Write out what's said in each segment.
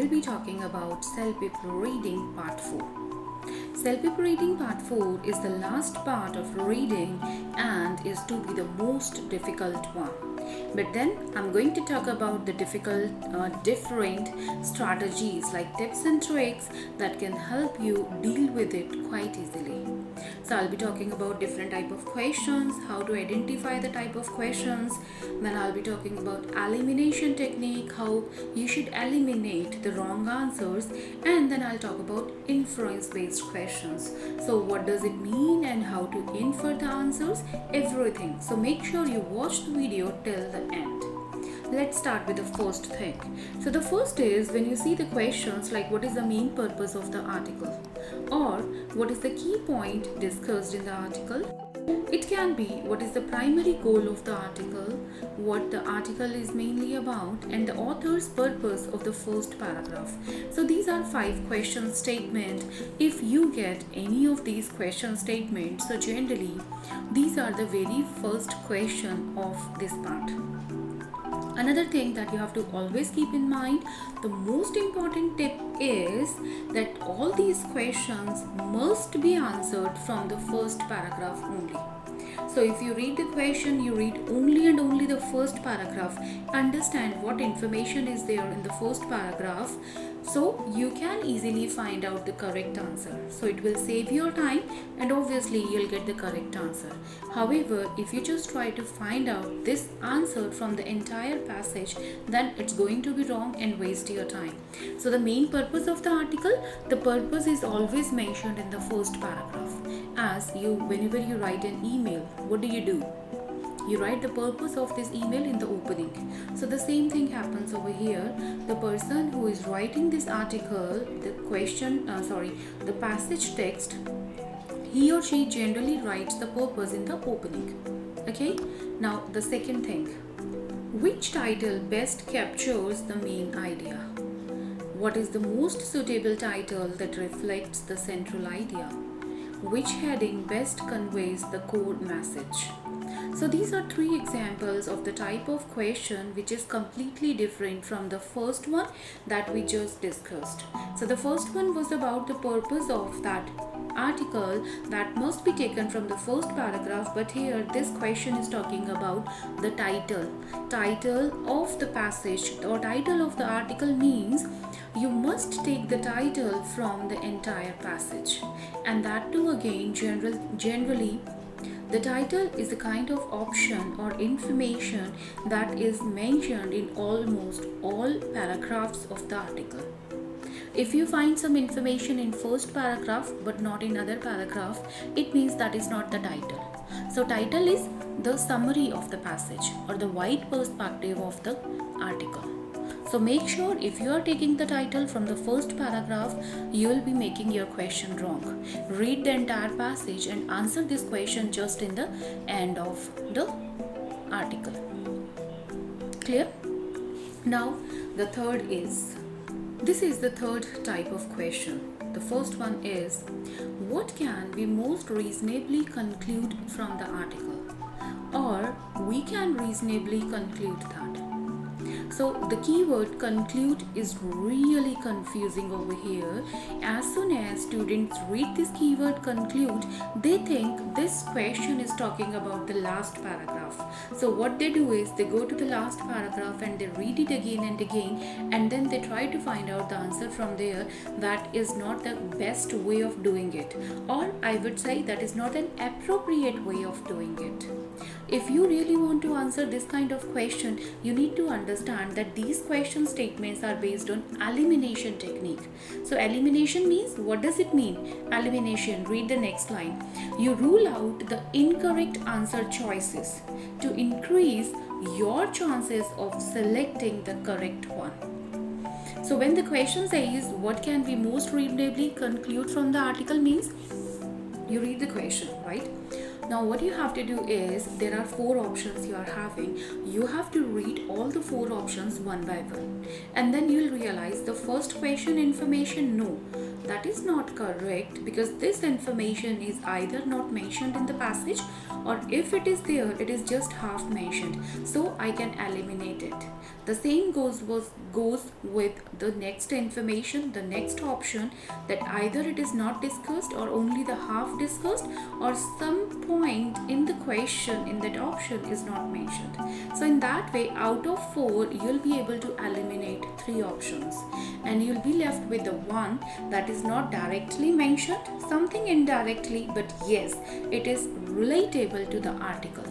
will be talking about CELPIP Reading Part 4. CELPIP Reading Part 4 is the last part of reading and is to be the most difficult one. But then I'm going to talk about the different strategies like tips and tricks that can help you deal with it quite easily. So I'll be talking about different type of questions, how to identify the type of questions. Then I'll be talking about elimination technique, how you should eliminate the wrong answers, and then I'll talk about inference based questions. So what does it mean and how to infer the answers, everything. So make sure you watch the video till the end. Let's start with the first thing. So the first is when you see the questions like what is the main purpose of the article or what is the key point discussed in the article. It can be what is the primary goal of the article, what the article is mainly about, and the author's purpose of the first paragraph. So these are 5 question statements. If you get any of these question statements, so generally these are the very first question of this part. Another thing that you have to always keep in mind, the most important tip is that all these questions must be answered from the first paragraph only. So if you read the question, you read only and only the first paragraph, understand what information is there in the first paragraph, so you can easily find out the correct answer. So it will save your time and obviously you'll get the correct answer. However, if you just try to find out this answer from the entire passage, then it's going to be wrong and waste your time. So the main purpose of the article, the purpose is always mentioned in the first paragraph. As whenever you write an email, what do? You write the purpose of this email in the opening. So the same thing happens over here. The person who is writing this article, the passage text, he or she generally writes the purpose in the opening. Okay, now the second thing, which title best captures the main idea? What is the most suitable title that reflects the central idea? Which heading best conveys the core message? So these are 3 examples of the type of question which is completely different from the first one that we just discussed. So the first one was about the purpose of that article that must be taken from the first paragraph, but here this question is talking about the title of the passage or title of the article. Means you must take the title from the entire passage, and that too again generally the title is a kind of option or information that is mentioned in almost all paragraphs of the article. If you find some information in first paragraph but not in other paragraph, it means that is not the title. So title is the summary of the passage or the wide perspective of the article. So make sure if you are taking the title from the first paragraph, you will be making your question wrong. Read the entire passage and answer this question just in the end of the article. Clear? Now the third is, this is the third type of question. The first one is, what can we most reasonably conclude from the article? Or we can reasonably conclude that. So the keyword conclude is really confusing over here. As soon as students read this keyword conclude, they think this question is talking about the last paragraph. So what they do is they go to the last paragraph and they read it again and again, and then they try to find out the answer from there. That is not the best way of doing it, or I would say that is not an appropriate way of doing it. If you really want to answer this kind of question, you need to understand that these question statements are based on elimination technique. So elimination means, what does it mean? Elimination, read the next line. You rule out the incorrect answer choices to increase your chances of selecting the correct one. So when the question says, what can we most reasonably conclude from the article, means you read the question, right? Now what you have to do is, there are 4 options you are having. You have to read all the 4 options one by one, and then you'll realize the first question information, no, that is not correct, because this information is either not mentioned in the passage, or if it is there, it is just half mentioned, so I can eliminate it. The same goes with the next information, the next option, that either it is not discussed or only the half discussed, or some point in the question in that option is not mentioned. So in that way, out of 4, you'll be able to eliminate 3 options, and you'll be left with the one that is not directly mentioned, something indirectly, but yes, it is relatable to the article.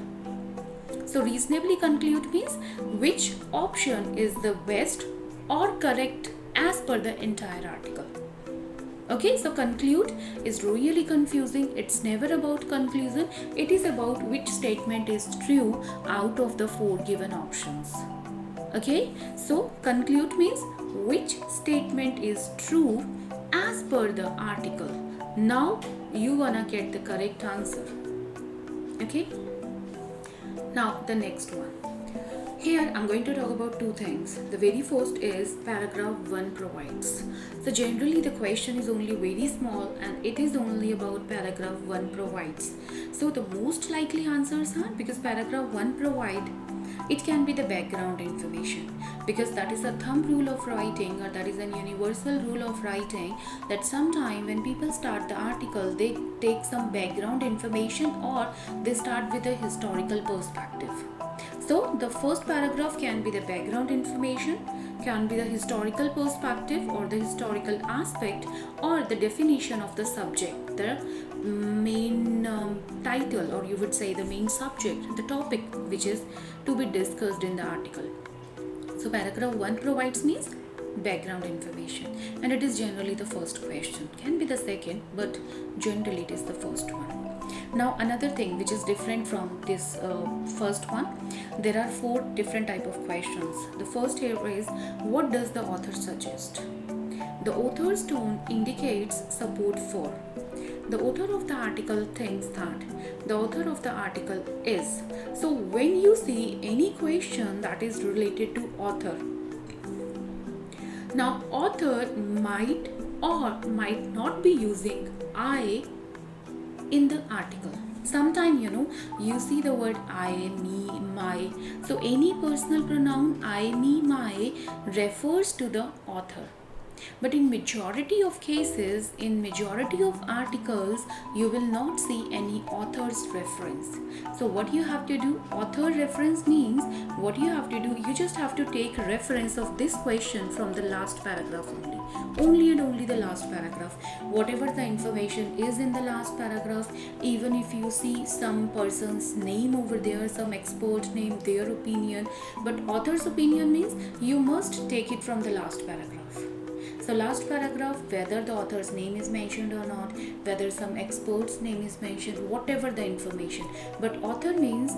So reasonably conclude means which option is the best or correct as per the entire article. Okay, so conclude is really confusing. It's never about conclusion. It is about which statement is true out of the 4 given options. Okay, so conclude means which statement is true as per the article. Now you gonna get the correct answer. Okay. Now the next one. Here I'm going to talk about 2 things. The very first is paragraph 1 provides. So generally the question is only very small and it is only about paragraph 1 provides. So the most likely answers are, because paragraph 1 provide, it can be the background information, because that is a thumb rule of writing, or that is a universal rule of writing, that sometime when people start the article, they take some background information or they start with a historical perspective. So the first paragraph can be the background information, can be the historical perspective or the historical aspect, or the definition of the subject, the main title, or you would say the main subject, the topic which is to be discussed in the article. So paragraph 1 provides means background information, and it is generally the first question, can be the second, but generally it is the first one. Now another thing which is different from this first one, there are 4 different type of questions. The first here is, what does the author suggest? The author's tone indicates support for. The author of the article thinks that. The author of the article is. So when you see any question that is related to author, now author might or might not be using I in the article. Sometime you see the word I, me, my. So any personal pronoun I, me, my refers to the author. But in majority of cases, in majority of articles, you will not see any author's reference. So what you have to do, author reference means, what you have to do, you just have to take reference of this question from the last paragraph only and only the last paragraph. Whatever the information is in the last paragraph, even if you see some person's name over there, some expert name, their opinion, but author's opinion means you must take it from the last paragraph. So last paragraph, whether the author's name is mentioned or not, whether some expert's name is mentioned, whatever the information, but author means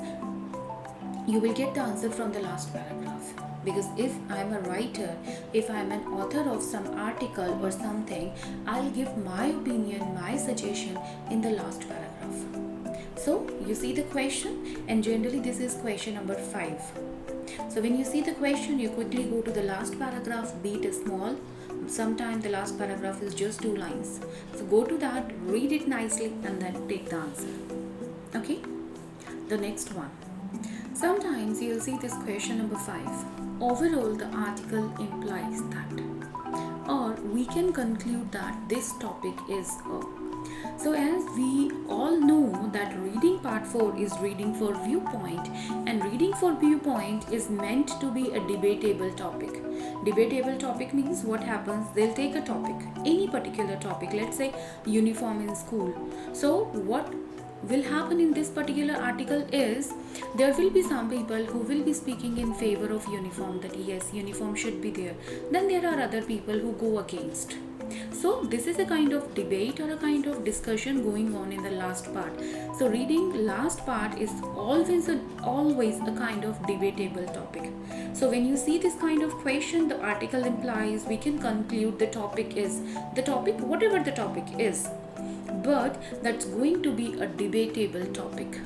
you will get the answer from the last paragraph. Because if I am a writer, if I am an author of some article or something, I'll give my opinion, my suggestion in the last paragraph. So you see the question, and generally this is question number 5. So when you see the question, you quickly go to the last paragraph, be it small. Sometimes the last paragraph is just 2 lines. So go to that, read it nicely, and then take the answer. Okay? The next one. Sometimes you'll see this question number 5. Overall, the article implies that, or we can conclude that this topic is a. So as we all know that reading part 4 is reading for viewpoint, and reading for viewpoint is meant to be a debatable topic. Debatable topic means what happens, they'll take a topic, any particular topic, let's say uniform in school. So what will happen in this particular article is, there will be some people who will be speaking in favor of uniform, that yes, uniform should be there. Then there are other people who go against. So this is a kind of debate or a kind of discussion going on in the last part. So reading last part is always a kind of debatable topic. So when you see this kind of question, the article implies, we can conclude the topic is the topic, whatever the topic is, but that's going to be a debatable topic.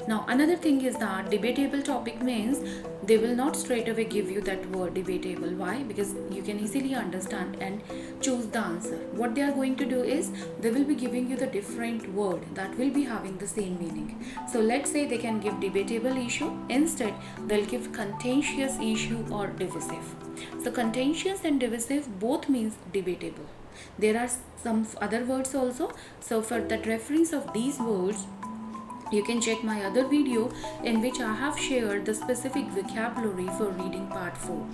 Now another thing is that debatable topic means they will not straight away give you that word debatable. Why? Because you can easily understand and choose the answer. What they are going to do is they will be giving you the different word that will be having the same meaning. So let's say they can give debatable issue, instead they'll give contentious issue or divisive. So contentious and divisive both means debatable. There are some other words also. So for that reference of these words, you can check my other video in which I have shared the specific vocabulary for reading part 4.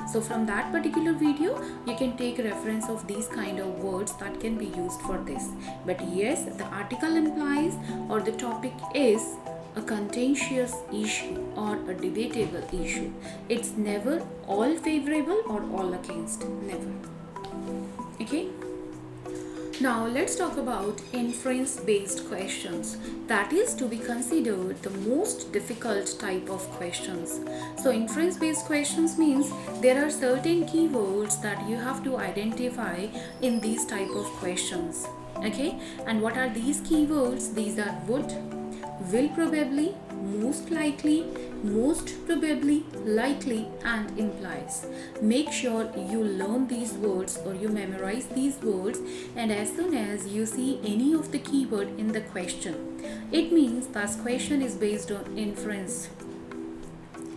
So from that particular video, you can take reference of these kind of words that can be used for this. But yes, the article implies or the topic is a contentious issue or a debatable issue. It's never all favorable or all against. Never. Okay? Now let's talk about inference based questions. That is to be considered the most difficult type of questions. So inference based questions means there are certain keywords that you have to identify in these type of questions. Okay, and what are these keywords? These are would, will probably, most likely, most probably, likely, and implies. Make sure you learn these words or you memorize these words, and as soon as you see any of the keyword in the question, it means that question is based on inference.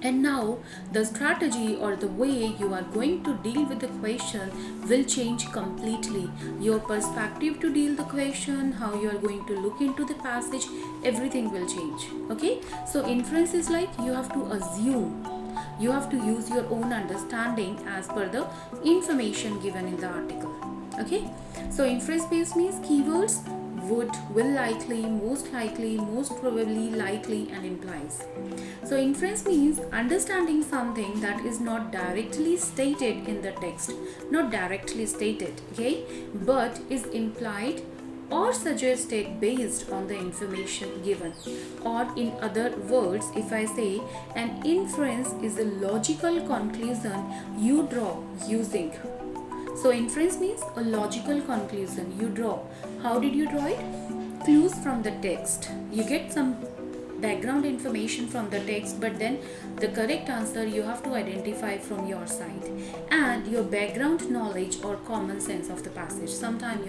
And now the strategy or the way you are going to deal with the question will change completely. Your perspective to deal the question, how you are going to look into the passage, everything will change. Okay, so inference is like you have to assume, you have to use your own understanding as per the information given in the article. Okay, so inference based means keywords would, will likely, most probably, likely, and implies. So inference means understanding something that is not directly stated in the text, not directly stated, okay, but is implied or suggested based on the information given. Or in other words, if I say an inference is a logical conclusion you draw using. So inference means a logical conclusion you draw. How did you draw it? Clues from the text. You get some background information from the text, but then the correct answer you have to identify from your side and your background knowledge or common sense of the passage. Sometimes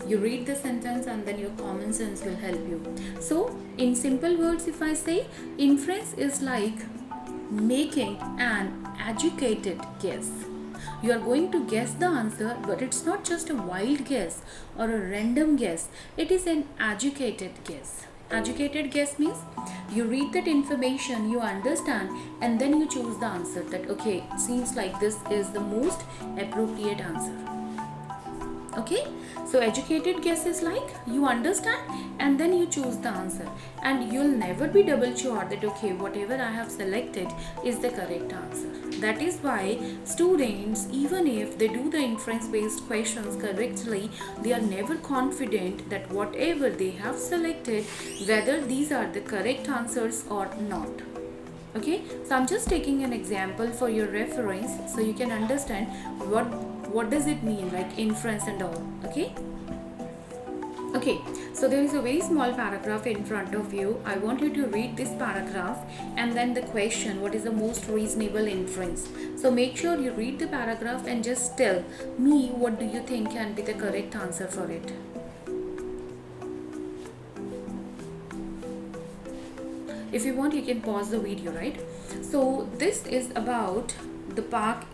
you read the sentence and then your common sense will help you. So in simple words, if I say inference is like making an educated guess. You are going to guess the answer, but it's not just a wild guess or a random guess. It is an educated guess. Educated guess means you read that information, you understand, and then you choose the answer that okay, it seems like this is the most appropriate answer. Okay, so educated guess is like you understand and then you choose the answer, and you'll never be double sure that okay, whatever I have selected is the correct answer. That is why students, even if they do the inference based questions correctly, they are never confident that whatever they have selected, whether these are the correct answers or not. Okay, so I'm just taking an example for your reference so you can understand what does it mean, like inference and all. Okay, so there is a very small paragraph in front of you. I want you to read this paragraph and then the question, what is the most reasonable inference? So make sure you read the paragraph and just tell me what do you think can be the correct answer for it. If you want, you can pause the video, right? So this is about the park,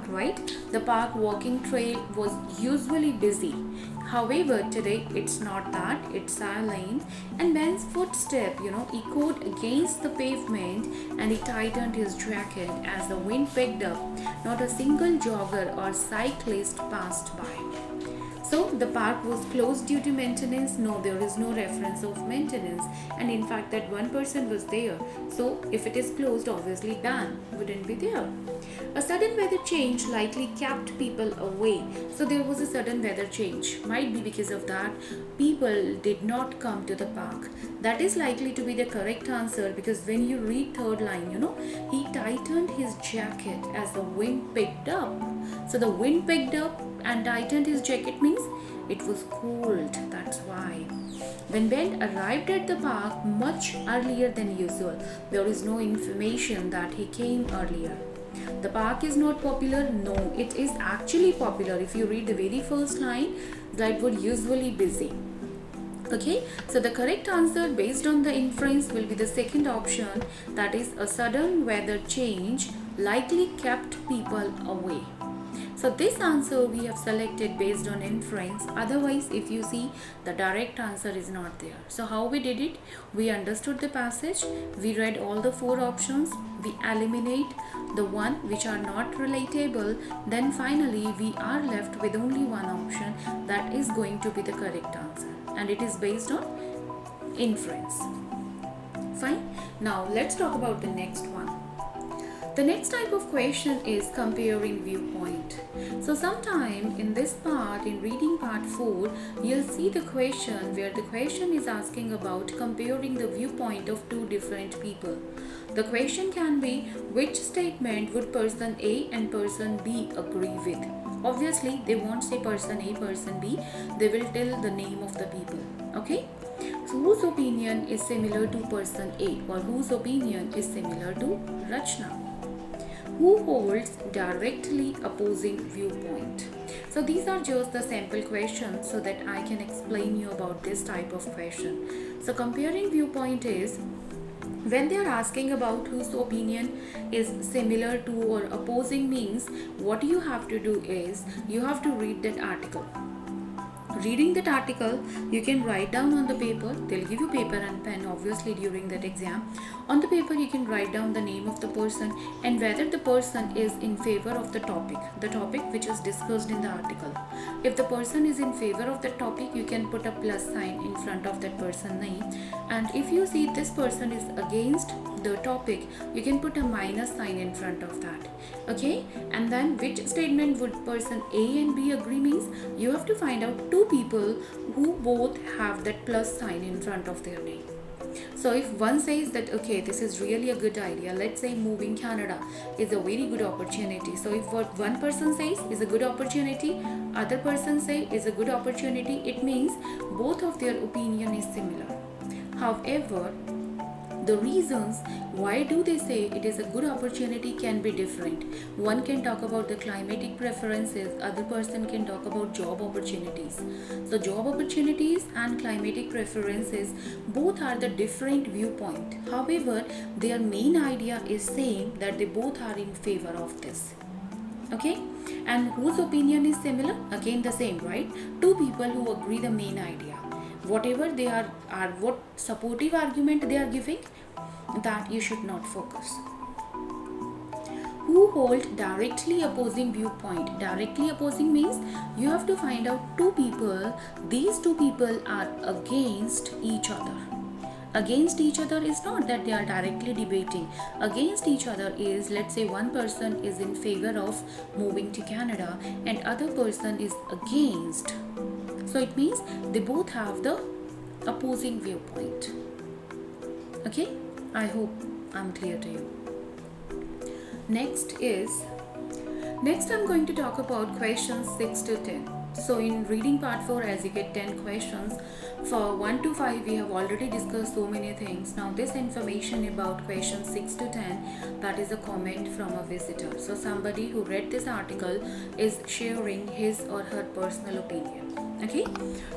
right? The park walking trail was usually busy. However, today it's not that, it's silent, and man's footstep, echoed against the pavement, and he tightened his jacket as the wind picked up. Not a single jogger or cyclist passed by. So the park was closed due to maintenance. No, there is no reference of maintenance, and in fact that one person was there. So if it is closed, obviously ban wouldn't be there. A sudden weather change likely kept people away. So there was a sudden weather change. Might be because of that people did not come to the park. That is likely to be the correct answer, because when you read third line, he tightened his jacket as the wind picked up. So the wind picked up and tightened his jacket means It was cold, that's why. When Ben arrived at the park much earlier than usual, there is no information that he came earlier. The park is not popular. No, it is actually popular. If you read the very first line, that would usually busy. Okay, so the correct answer based on the inference will be the second option, that is a sudden weather change likely kept people away. So this answer we have selected based on inference. Otherwise, if you see, the direct answer is not there. So how we did it? We understood the passage, we read all the four options, we eliminate the one which are not relatable, then finally we are left with only one option that is going to be the correct answer, and it is based on inference. Fine. Now let's talk about the next one. The next type of question is comparing viewpoint. So sometime in this part, in reading part 4, you'll see the question where the question is asking about comparing the viewpoint of two different people. The question can be, which statement would person A and person B agree with? Obviously, they won't say person A, person B. They will tell the name of the people. Okay? So whose opinion is similar to person A, or whose opinion is similar to Rachna? Who holds directly opposing viewpoint? So these are just the sample questions so that I can explain you about this type of question. So comparing viewpoint is when they are asking about whose opinion is similar to or opposing, means what you have to do is you have to read that article. Reading that article, you can write down on the paper. They'll give you paper and pen obviously during that exam. On the paper you can write down the name of the person and whether the person is in favor of the topic which is discussed in the article. If the person is in favor of the topic, you can put a plus sign in front of that person's name, and if you see this person is against the topic, you can put a minus sign in front of that. Okay, and then which statement would person A and B agree, means you have to find out two people who both have that plus sign in front of their name. So if one says that okay, this is really a good idea, let's say moving Canada is a very good opportunity. So if what one person says is a good opportunity, other person say is a good opportunity, it means both of their opinion is similar. However, the reasons why do they say it is a good opportunity can be different. One can talk about the climatic preferences, other person can talk about job opportunities. So job opportunities and climatic preferences both are the different viewpoint. However, their main idea is same, that they both are in favor of this. Okay, and whose opinion is similar? Again the same, right? Two people who agree the main idea. Whatever they are what supportive argument they are giving, that you should not focus. Who hold directly opposing viewpoint? Directly opposing means you have to find out two people. These two people are against each other. Against each other is not that they are directly debating. Against each other is, let's say one person is in favor of moving to Canada and other person is against. So it means they both have the opposing viewpoint. Okay, I hope I'm clear to you. Next I'm going to talk about questions 6 to 10. So in reading part 4, as you get 10 questions, for 1 to 5 we have already discussed so many things. Now this information about questions 6 to 10, that is a comment from a visitor. So somebody who read this article is sharing his or her personal opinion. Okay,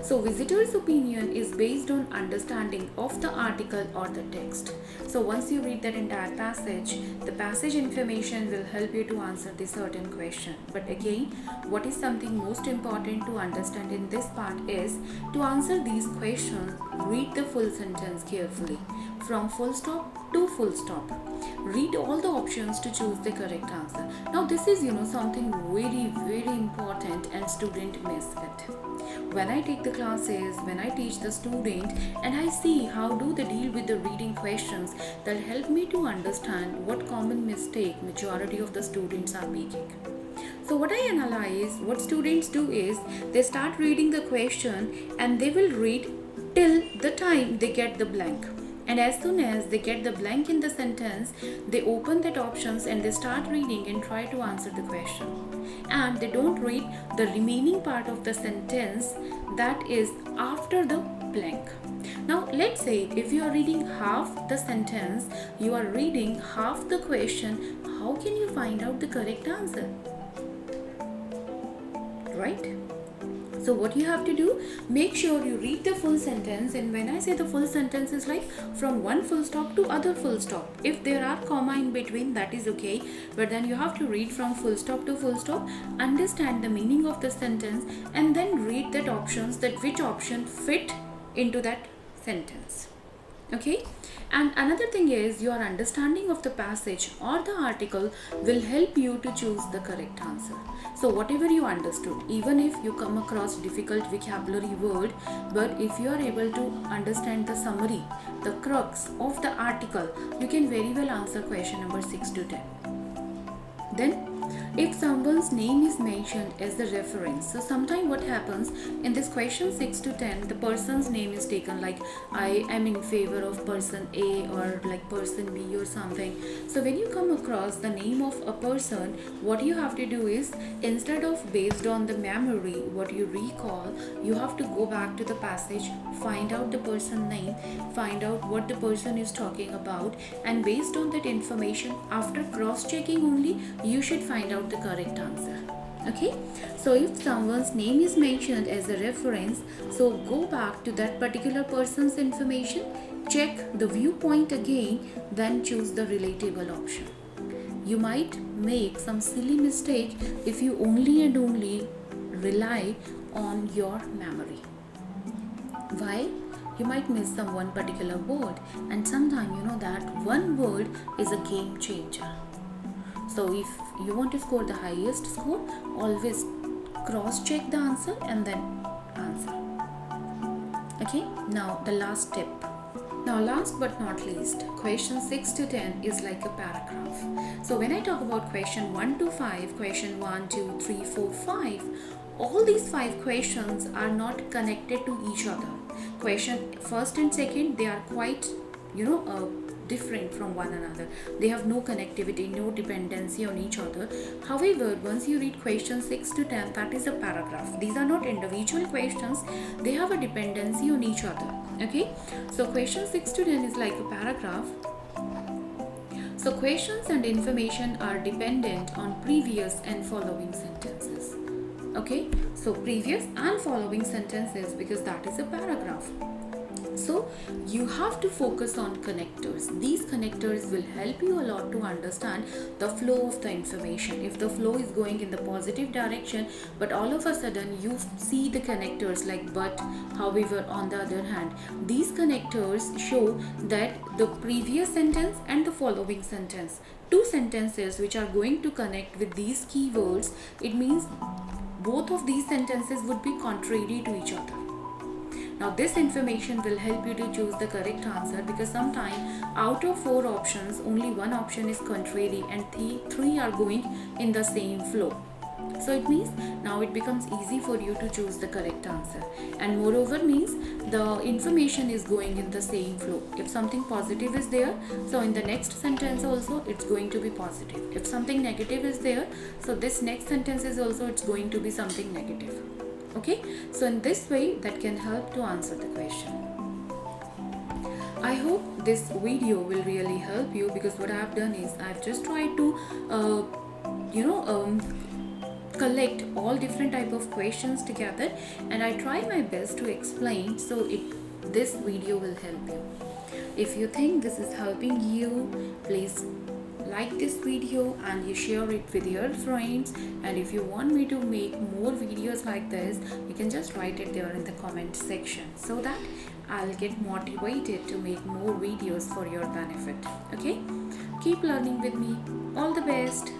so visitor's opinion is based on understanding of the article or the text. So once you read that entire passage, the passage information will help you to answer the certain question. But again, what is something most important to understand in this part is to answer these questions, read the full sentence carefully from full stop to full stop. Read all the options to choose the correct answer. Now this is something very important and student miss it. When I take the classes, when I teach the student and I see how do they deal with the reading questions, that help me to understand what common mistake majority of the students are making. So what I analyze, what students do is they start reading the question and they will read till the time they get the blank. And as soon as they get the blank in the sentence, they open that options and they start reading and try to answer the question. And they don't read the remaining part of the sentence that is after the blank. Now let's say if you are reading half the sentence, you are reading half the question, how can you find out the correct answer? Right? So what you have to do, make sure you read the full sentence, and when I say the full sentence is like from one full stop to other full stop. If there are comma in between, that is okay, but then you have to read from full stop to full stop, understand the meaning of the sentence, and then read that options, that which option fit into that sentence. Okay, and another thing is your understanding of the passage or the article will help you to choose the correct answer. So whatever you understood, even if you come across difficult vocabulary word, but if you are able to understand the summary, the crux of the article, you can very well answer question number 6 to 10. Then if someone's name is mentioned as the reference, so sometime what happens in this question 6 to 10, the person's name is taken, like I am in favor of person A or like person B or something. So when you come across the name of a person, what you have to do is, instead of based on the memory what you recall, you have to go back to the passage, find out the person name, find out what the person is talking about, and based on that information, after cross-checking only, you should find out the correct answer. Okay, so if someone's name is mentioned as a reference, so go back to that particular person's information, check the viewpoint again, then choose the relatable option. You might make some silly mistake if you only and only rely on your memory. Why? You might miss some one particular word, and sometimes you know that one word is a game changer. So if you want to score the highest score, always cross-check the answer and then answer. Okay, now the last tip. Now last but not least, question 6 to 10 is like a paragraph. So when I talk about question 1 to 5, question 1, 2, 3, 4, 5, all these 5 questions are not connected to each other. Question first and second, they are quite, different from one another. They have no connectivity, no dependency on each other. However, once you read question 6 to 10, that is a paragraph. These are not individual questions, they have a dependency on each other. Okay, so question 6 to 10 is like a paragraph. So questions and information are dependent on previous and following sentences. Okay, so previous and following sentences, because that is a paragraph. So you have to focus on connectors. These connectors will help you a lot to understand the flow of the information. If the flow is going in the positive direction, but all of a sudden you see the connectors like but, however, on the other hand, these connectors show that the previous sentence and the following sentence, two sentences which are going to connect with these keywords, it means both of these sentences would be contrary to each other. Now this information will help you to choose the correct answer, because sometimes out of 4 options, only one option is contrary and 3 are going in the same flow. So it means now it becomes easy for you to choose the correct answer, and moreover means the information is going in the same flow. If something positive is there, so in the next sentence also it's going to be positive. If something negative is there, so this next sentence is also it's going to be something negative. Okay, so in this way that can help to answer the question. I hope this video will really help you, because what I have done is I've just tried to collect all different type of questions together, and I try my best to explain, so this video will help you. If you think this is helping you, please like this video and you share it with your friends. And if you want me to make more videos like this, you can just write it there in the comment section, so that I'll get motivated to make more videos for your benefit. Okay, keep learning with me. All the best.